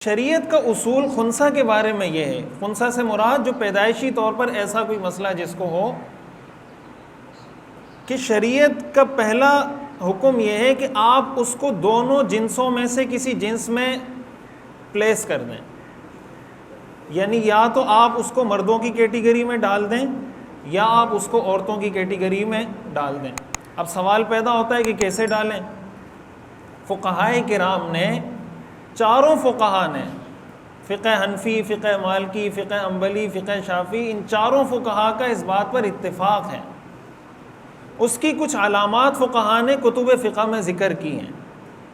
شریعت کا اصول خنثی کے بارے میں یہ ہے، خنثی سے مراد جو پیدائشی طور پر ایسا کوئی مسئلہ جس کو ہو، کہ شریعت کا پہلا حکم یہ ہے کہ آپ اس کو دونوں جنسوں میں سے کسی جنس میں پلیس کر دیں، یعنی یا تو آپ اس کو مردوں کی کیٹیگری میں ڈال دیں یا آپ اس کو عورتوں کی کیٹیگری میں ڈال دیں۔ اب سوال پیدا ہوتا ہے کہ کیسے ڈالیں؟ فقہائے کرام نے، چاروں فقہا نے، فقہ حنفی، فقہ مالکی، فقہ حنبلی، فقہ شافعی، ان چاروں فقہا کا اس بات پر اتفاق ہے۔ اس کی کچھ علامات فقہا نے کتب فقہ میں ذکر کی ہیں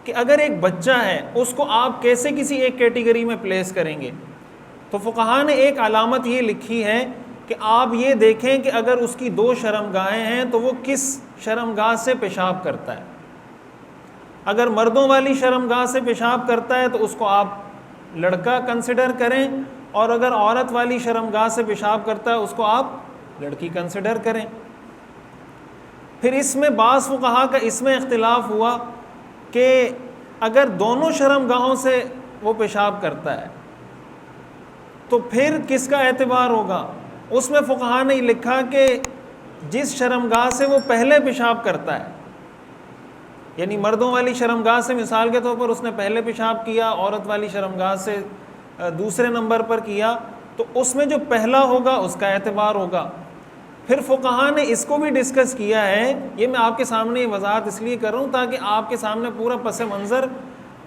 کہ اگر ایک بچہ ہے اس کو آپ کیسے کسی ایک کیٹیگری میں پلیس کریں گے، تو فقہا نے ایک علامت یہ لکھی ہے کہ آپ یہ دیکھیں کہ اگر اس کی دو شرمگاہیں ہیں تو وہ کس شرمگاہ سے پیشاب کرتا ہے۔ اگر مردوں والی شرمگاہ سے پیشاب کرتا ہے تو اس کو آپ لڑکا کنسیڈر کریں، اور اگر عورت والی شرمگاہ سے پیشاب کرتا ہے اس کو آپ لڑکی کنسیڈر کریں۔ پھر اس میں بعض فقہا کا اس میں اختلاف ہوا کہ اگر دونوں شرمگاہوں سے وہ پیشاب کرتا ہے تو پھر کس کا اعتبار ہوگا؟ اس میں فقہا نے لکھا کہ جس شرمگاہ سے وہ پہلے پیشاب کرتا ہے، یعنی مردوں والی شرمگاہ سے مثال کے طور پر اس نے پہلے پیشاب کیا، عورت والی شرمگاہ سے دوسرے نمبر پر کیا، تو اس میں جو پہلا ہوگا اس کا اعتبار ہوگا۔ پھر فقہا نے اس کو بھی ڈسکس کیا ہے، یہ میں آپ کے سامنے یہ وضاحت اس لیے کر رہا ہوں تاکہ آپ کے سامنے پورا پس منظر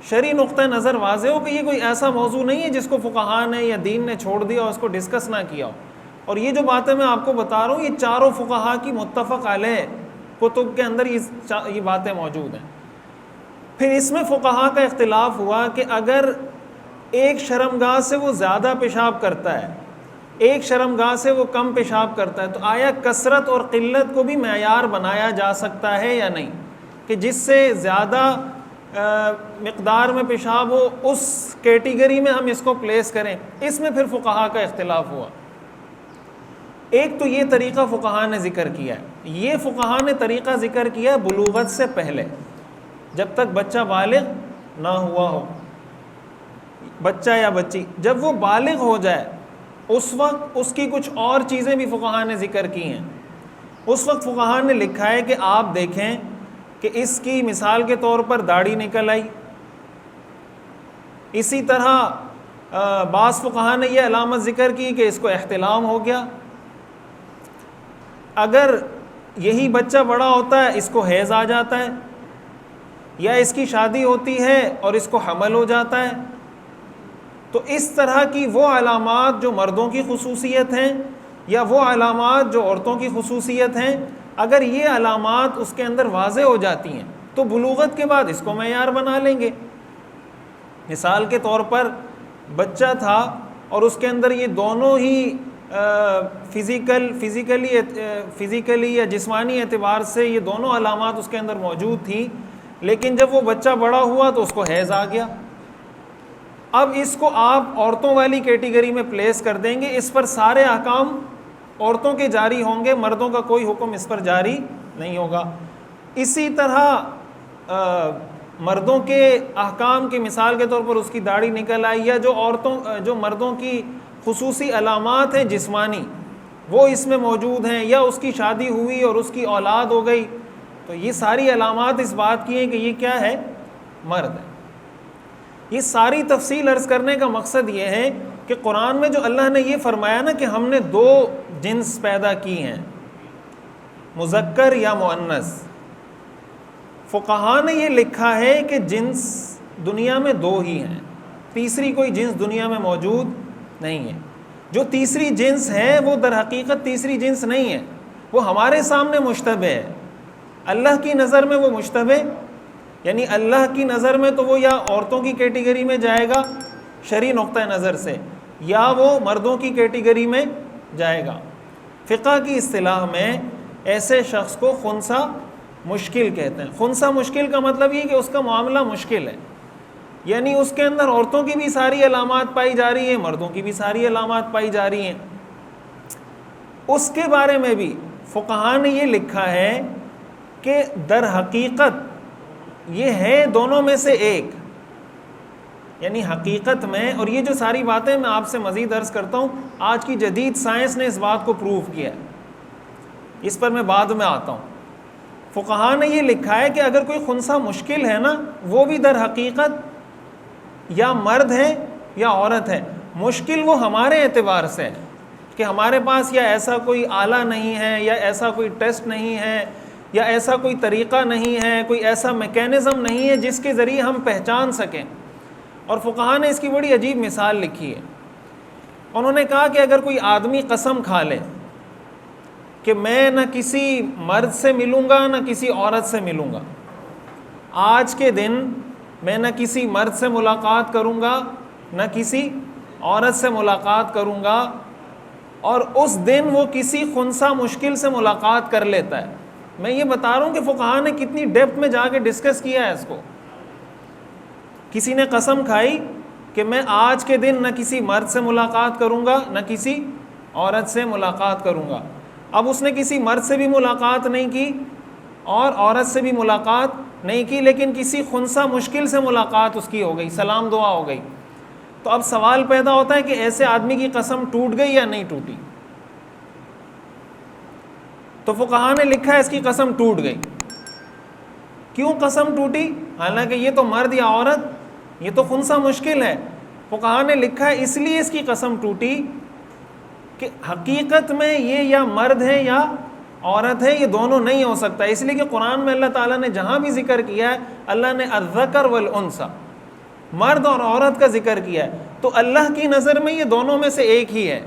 شرعی نقطہ نظر واضح ہو کہ یہ کوئی ایسا موضوع نہیں ہے جس کو فقہا نے یا دین نے چھوڑ دیا اور اس کو ڈسکس نہ کیا ہو۔ اور یہ جو باتیں میں آپ کو بتا رہا ہوں یہ چاروں فقہا کی متفق علیہ کتب کے اندر یہ باتیں موجود ہیں۔ پھر اس میں فقہا کا اختلاف ہوا کہ اگر ایک شرمگاہ سے وہ زیادہ پیشاب کرتا ہے، ایک شرمگاہ سے وہ کم پیشاب کرتا ہے، تو آیا کثرت اور قلت کو بھی معیار بنایا جا سکتا ہے یا نہیں، کہ جس سے زیادہ مقدار میں پیشاب ہو اس کیٹیگری میں ہم اس کو پلیس کریں؟ اس میں پھر فقہا کا اختلاف ہوا۔ ایک تو یہ طریقہ فقہا نے ذکر کیا ہے، یہ فقہا نے طریقہ ذکر کیا ہے بلوغت سے پہلے، جب تک بچہ بالغ نہ ہوا ہو، بچہ یا بچی جب وہ بالغ ہو جائے اس وقت اس کی کچھ اور چیزیں بھی فقہا نے ذکر کی ہیں۔ اس وقت فقہا نے لکھا ہے کہ آپ دیکھیں کہ اس کی مثال کے طور پر داڑھی نکل آئی، اسی طرح بعض فقہا نے یہ علامت ذکر کی کہ اس کو احتلام ہو گیا، اگر یہی بچہ بڑا ہوتا ہے اس کو حیض آ جاتا ہے، یا اس کی شادی ہوتی ہے اور اس کو حمل ہو جاتا ہے۔ تو اس طرح کی وہ علامات جو مردوں کی خصوصیت ہیں یا وہ علامات جو عورتوں کی خصوصیت ہیں، اگر یہ علامات اس کے اندر واضح ہو جاتی ہیں تو بلوغت کے بعد اس کو معیار بنا لیں گے۔ مثال کے طور پر بچہ تھا اور اس کے اندر یہ دونوں ہی فزیکلی یا جسمانی اعتبار سے یہ دونوں علامات اس کے اندر موجود تھی، لیکن جب وہ بچہ بڑا ہوا تو اس کو حیض آ گیا، اب اس کو آپ عورتوں والی کیٹیگری میں پلیس کر دیں گے، اس پر سارے احکام عورتوں کے جاری ہوں گے، مردوں کا کوئی حکم اس پر جاری نہیں ہوگا۔ اسی طرح مردوں کے احکام کی مثال کے طور پر اس کی داڑھی نکل آئی، یا جو مردوں کی خصوصی علامات ہیں جسمانی وہ اس میں موجود ہیں، یا اس کی شادی ہوئی اور اس کی اولاد ہو گئی، تو یہ ساری علامات اس بات کی ہیں کہ یہ کیا ہے؟ مرد ہے۔ یہ ساری تفصیل عرض کرنے کا مقصد یہ ہے کہ قرآن میں جو اللہ نے یہ فرمایا نا کہ ہم نے دو جنس پیدا کی ہیں، مذکر یا مؤنث، فقہا نے یہ لکھا ہے کہ جنس دنیا میں دو ہی ہیں، تیسری کوئی جنس دنیا میں موجود نہیں ہے۔ جو تیسری جنس ہے وہ در حقیقت تیسری جنس نہیں ہے، وہ ہمارے سامنے مشتبہ ہے، اللہ کی نظر میں وہ مشتبہ، یعنی اللہ کی نظر میں تو وہ یا عورتوں کی کیٹیگری میں جائے گا شرعی نقطہ نظر سے، یا وہ مردوں کی کیٹیگری میں جائے گا۔ فقہ کی اصطلاح میں ایسے شخص کو خنثی مشکل کہتے ہیں۔ خنثی مشکل کا مطلب یہ کہ اس کا معاملہ مشکل ہے، یعنی اس کے اندر عورتوں کی بھی ساری علامات پائی جا رہی ہیں، مردوں کی بھی ساری علامات پائی جا رہی ہیں۔ اس کے بارے میں بھی فقہا نے یہ لکھا ہے کہ در حقیقت یہ ہے دونوں میں سے ایک، یعنی حقیقت میں، اور یہ جو ساری باتیں میں آپ سے مزید عرض کرتا ہوں، آج کی جدید سائنس نے اس بات کو پروو کیا ہے، اس پر میں بعد میں آتا ہوں۔ فقہا نے یہ لکھا ہے کہ اگر کوئی خنثی مشکل ہے نا، وہ بھی در حقیقت یا مرد ہے یا عورت ہے۔ مشکل وہ ہمارے اعتبار سے ہے کہ ہمارے پاس یا ایسا کوئی آلہ نہیں ہے، یا ایسا کوئی ٹیسٹ نہیں ہے، یا ایسا کوئی طریقہ نہیں ہے، کوئی ایسا میکینزم نہیں ہے جس کے ذریعے ہم پہچان سکیں۔ اور فقہا نے اس کی بڑی عجیب مثال لکھی ہے۔ انہوں نے کہا کہ اگر کوئی آدمی قسم کھا لے کہ میں نہ کسی مرد سے ملوں گا نہ کسی عورت سے ملوں گا، آج کے دن میں نہ کسی مرد سے ملاقات کروں گا نہ کسی عورت سے ملاقات کروں گا، اور اس دن وہ کسی خنثی مشکل سے ملاقات کر لیتا ہے۔ میں یہ بتا رہا ہوں کہ فقہا نے کتنی ڈیپتھ میں جا کے ڈسکس کیا ہے اس کو۔ کسی نے قسم کھائی کہ میں آج کے دن نہ کسی مرد سے ملاقات کروں گا نہ کسی عورت سے ملاقات کروں گا۔ اب اس نے کسی مرد سے بھی ملاقات نہیں کی اور عورت سے بھی ملاقات نہیں کی، لیکن کسی خنثی مشکل سے ملاقات اس کی ہو گئی، سلام دعا ہو گئی۔ تو اب سوال پیدا ہوتا ہے کہ ایسے آدمی کی قسم ٹوٹ گئی یا نہیں ٹوٹی؟ تو فقہا نے لکھا ہے اس کی قسم ٹوٹ گئی۔ کیوں قسم ٹوٹی؟ حالانکہ یہ تو مرد یا عورت، یہ تو خنثی مشکل ہے۔ فقہا نے لکھا ہے اس لیے اس کی قسم ٹوٹی کہ حقیقت میں یہ یا مرد ہے یا عورت ہے، یہ دونوں نہیں ہو سکتا۔ اس لیے کہ قرآن میں اللہ تعالیٰ نے جہاں بھی ذکر کیا ہے، اللہ نے الذکر والانثی، مرد اور عورت کا ذکر کیا ہے، تو اللہ کی نظر میں یہ دونوں میں سے ایک ہی ہے۔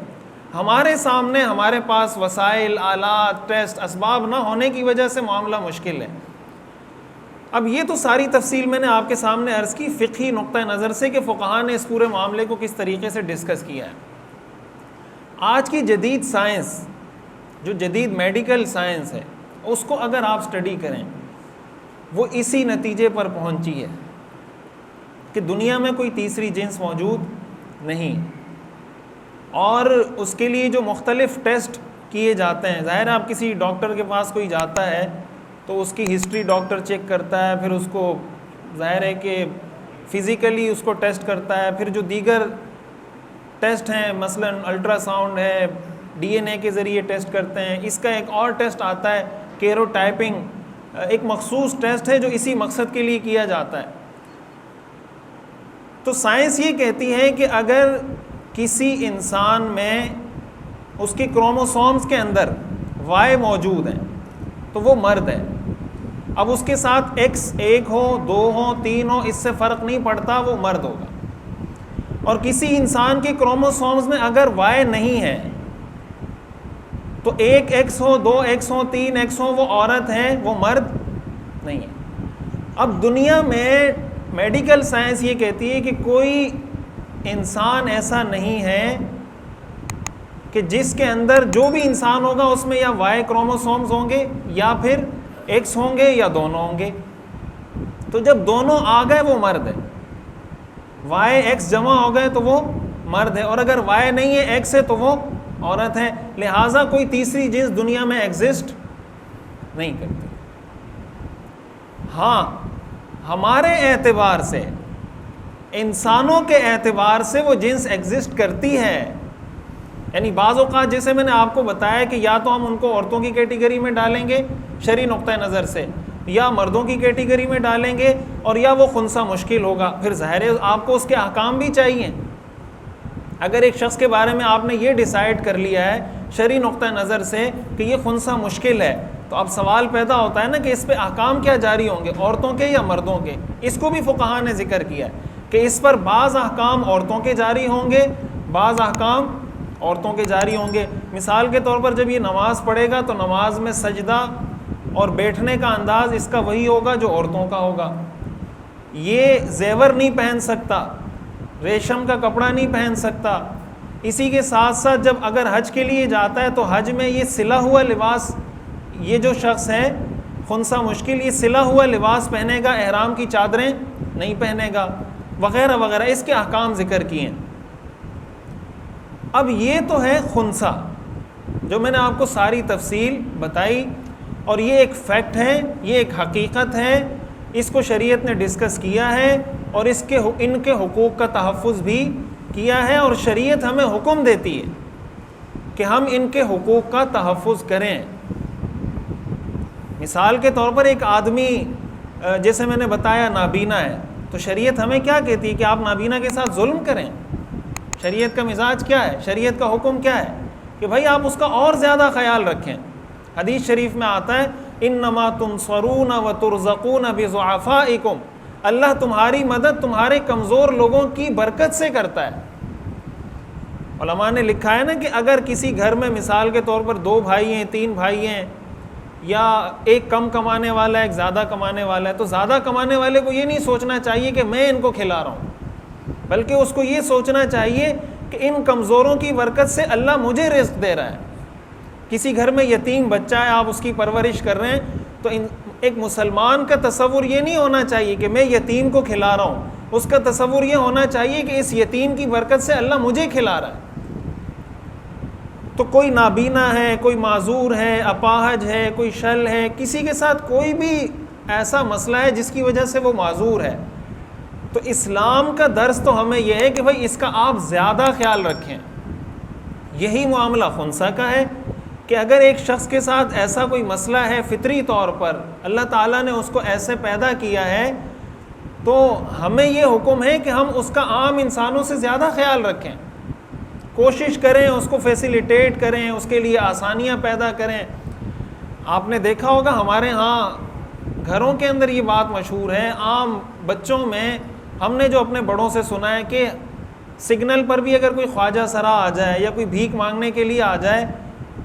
ہمارے سامنے ہمارے پاس وسائل، آلات، ٹیسٹ، اسباب نہ ہونے کی وجہ سے معاملہ مشکل ہے۔ اب یہ تو ساری تفصیل میں نے آپ کے سامنے عرض کی فقہی نقطہ نظر سے کہ فقہا نے اس پورے معاملے کو کس طریقے سے ڈسکس کیا ہے۔ آج کی جدید سائنس، جو جدید میڈیکل سائنس ہے، اس کو اگر آپ سٹڈی کریں، وہ اسی نتیجے پر پہنچی ہے کہ دنیا میں کوئی تیسری جنس موجود نہیں، اور اس کے لیے جو مختلف ٹیسٹ کیے جاتے ہیں، ظاہر ہے آپ کسی ڈاکٹر کے پاس کوئی جاتا ہے تو اس کی ہسٹری ڈاکٹر چیک کرتا ہے، پھر اس کو ظاہر ہے کہ فزیکلی اس کو ٹیسٹ کرتا ہے، پھر جو دیگر ٹیسٹ ہیں مثلا الٹرا ساؤنڈ ہے، ڈی این اے کے ذریعے ٹیسٹ کرتے ہیں۔ اس کا ایک اور ٹیسٹ آتا ہے کیروٹائپنگ، ایک مخصوص ٹیسٹ ہے جو اسی مقصد کے لیے کیا جاتا ہے۔ تو سائنس یہ کہتی ہے کہ اگر کسی انسان میں اس کے کروموسومز کے اندر وائی موجود ہیں تو وہ مرد ہے۔ اب اس کے ساتھ ایکس 1 ہو، 2 ہو، 3 ہو، اس سے فرق نہیں پڑتا، وہ مرد ہوگا۔ اور کسی انسان کے کروموسومز میں اگر وائی نہیں ہے تو 1 ایکس ہو، 2 ایکس ہو، 3 ایکس ہو، وہ عورت ہے، وہ مرد نہیں ہے۔ اب دنیا میں میڈیکل سائنس یہ کہتی ہے کہ کوئی انسان ایسا نہیں ہے کہ جس کے اندر جو بھی انسان ہوگا اس میں یا وائی کروموسومز ہوں گے یا پھر ایکس ہوں گے یا دونوں ہوں گے۔ تو جب دونوں آ گئے وہ مرد ہے، وائی ایکس جمع ہو گئے تو وہ مرد ہے، اور اگر وائی نہیں ہے ایکس ہے تو وہ عورت ہے۔ لہٰذا کوئی تیسری جنس دنیا میں ایگزسٹ نہیں کرتی۔ ہاں ہمارے اعتبار سے، انسانوں کے اعتبار سے وہ جنس ایگزسٹ کرتی ہے۔ یعنی بعض اوقات جیسے میں نے آپ کو بتایا کہ یا تو ہم ان کو عورتوں کی کیٹیگری میں ڈالیں گے شرعی نقطہ نظر سے، یا مردوں کی کیٹیگری میں ڈالیں گے، اور یا وہ خنثی مشکل ہوگا۔ پھر ظاہر ہے آپ کو اس کے احکام بھی چاہیے۔ اگر ایک شخص کے بارے میں آپ نے یہ ڈیسائیڈ کر لیا ہے شرعی نقطہ نظر سے کہ یہ خنثی مشکل ہے، تو اب سوال پیدا ہوتا ہے نا کہ اس پہ احکام کیا جاری ہوں گے، عورتوں کے یا مردوں کے؟ اس کو بھی فقہا نے ذکر کیا ہے کہ اس پر بعض احکام عورتوں کے جاری ہوں گے، بعض احکام عورتوں کے جاری ہوں گے۔ مثال کے طور پر جب یہ نماز پڑھے گا تو نماز میں سجدہ اور بیٹھنے کا انداز اس کا وہی ہوگا جو عورتوں کا ہوگا۔ یہ زیور نہیں پہن سکتا، ریشم کا کپڑا نہیں پہن سکتا۔ اسی کے ساتھ ساتھ جب اگر حج کے لیے جاتا ہے تو حج میں یہ سلا ہوا لباس، یہ جو شخص ہے خنثی مشکل، یہ سلا ہوا لباس پہنے گا، احرام کی چادریں نہیں پہنے گا، وغیرہ وغیرہ، اس کے احکام ذکر کیے ہیں۔ اب یہ تو ہے خنثی، جو میں نے آپ کو ساری تفصیل بتائی، اور یہ ایک فیکٹ ہے، یہ ایک حقیقت ہے اس کو شریعت نے ڈسکس کیا ہے اور ان کے حقوق کا تحفظ بھی کیا ہے، اور شریعت ہمیں حکم دیتی ہے کہ ہم ان کے حقوق کا تحفظ کریں۔ مثال کے طور پر ایک آدمی جیسے میں نے بتایا نابینا ہے، تو شریعت ہمیں کیا کہتی ہے کہ آپ نابینا کے ساتھ ظلم کریں؟ شریعت کا مزاج کیا ہے؟ شریعت کا حکم کیا ہے کہ بھائی آپ اس کا اور زیادہ خیال رکھیں۔ حدیث شریف میں آتا ہے انما تنصرون وترزقون بضعفائکم، اللہ تمہاری مدد تمہارے کمزور لوگوں کی برکت سے کرتا ہے۔ علماء نے لکھا ہے نا کہ اگر کسی گھر میں مثال کے طور پر 2 بھائی ہیں، 3 بھائی ہیں، یا ایک کم کمانے والا ہے، ایک زیادہ کمانے والا ہے، تو زیادہ کمانے والے کو یہ نہیں سوچنا چاہیے کہ میں ان کو کھلا رہا ہوں، بلکہ اس کو یہ سوچنا چاہیے کہ ان کمزوروں کی برکت سے اللہ مجھے رزق دے رہا ہے۔ کسی گھر میں یتیم بچہ ہے، آپ اس کی پرورش کر رہے ہیں، تو ایک مسلمان کا تصور یہ نہیں ہونا چاہیے کہ میں یتیم کو کھلا رہا ہوں، اس کا تصور یہ ہونا چاہیے کہ اس یتیم کی برکت سے اللہ مجھے کھلا رہا ہے۔ تو کوئی نابینا ہے، کوئی معذور ہے، اپاہج ہے، کوئی شل ہے، کسی کے ساتھ کوئی بھی ایسا مسئلہ ہے جس کی وجہ سے وہ معذور ہے، تو اسلام کا درس تو ہمیں یہ ہے کہ بھائی اس کا آپ زیادہ خیال رکھیں۔ یہی معاملہ خنثی کا ہے کہ اگر ایک شخص کے ساتھ ایسا کوئی مسئلہ ہے فطری طور پر، اللہ تعالیٰ نے اس کو ایسے پیدا کیا ہے، تو ہمیں یہ حکم ہے کہ ہم اس کا عام انسانوں سے زیادہ خیال رکھیں، کوشش کریں اس کو فیسیلیٹیٹ کریں، اس کے لیے آسانیاں پیدا کریں۔ آپ نے دیکھا ہوگا ہمارے ہاں گھروں کے اندر یہ بات مشہور ہے، عام بچوں میں ہم نے جو اپنے بڑوں سے سنا ہے کہ سگنل پر بھی اگر کوئی خواجہ سرا آ جائے یا کوئی بھیک مانگنے کے لیے آ جائے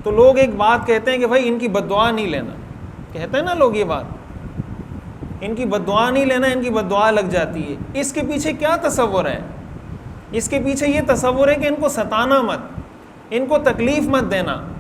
تو لوگ ایک بات کہتے ہیں کہ بھائی ان کی بد دعا نہیں لینا، کہتے ہیں نا لوگ یہ بات، ان کی بد دعا نہیں لینا، ان کی بد دعا لگ جاتی ہے۔ اس کے پیچھے کیا تصور ہے؟ اس کے پیچھے یہ تصور ہے کہ ان کو ستانا مت، ان کو تکلیف مت دینا۔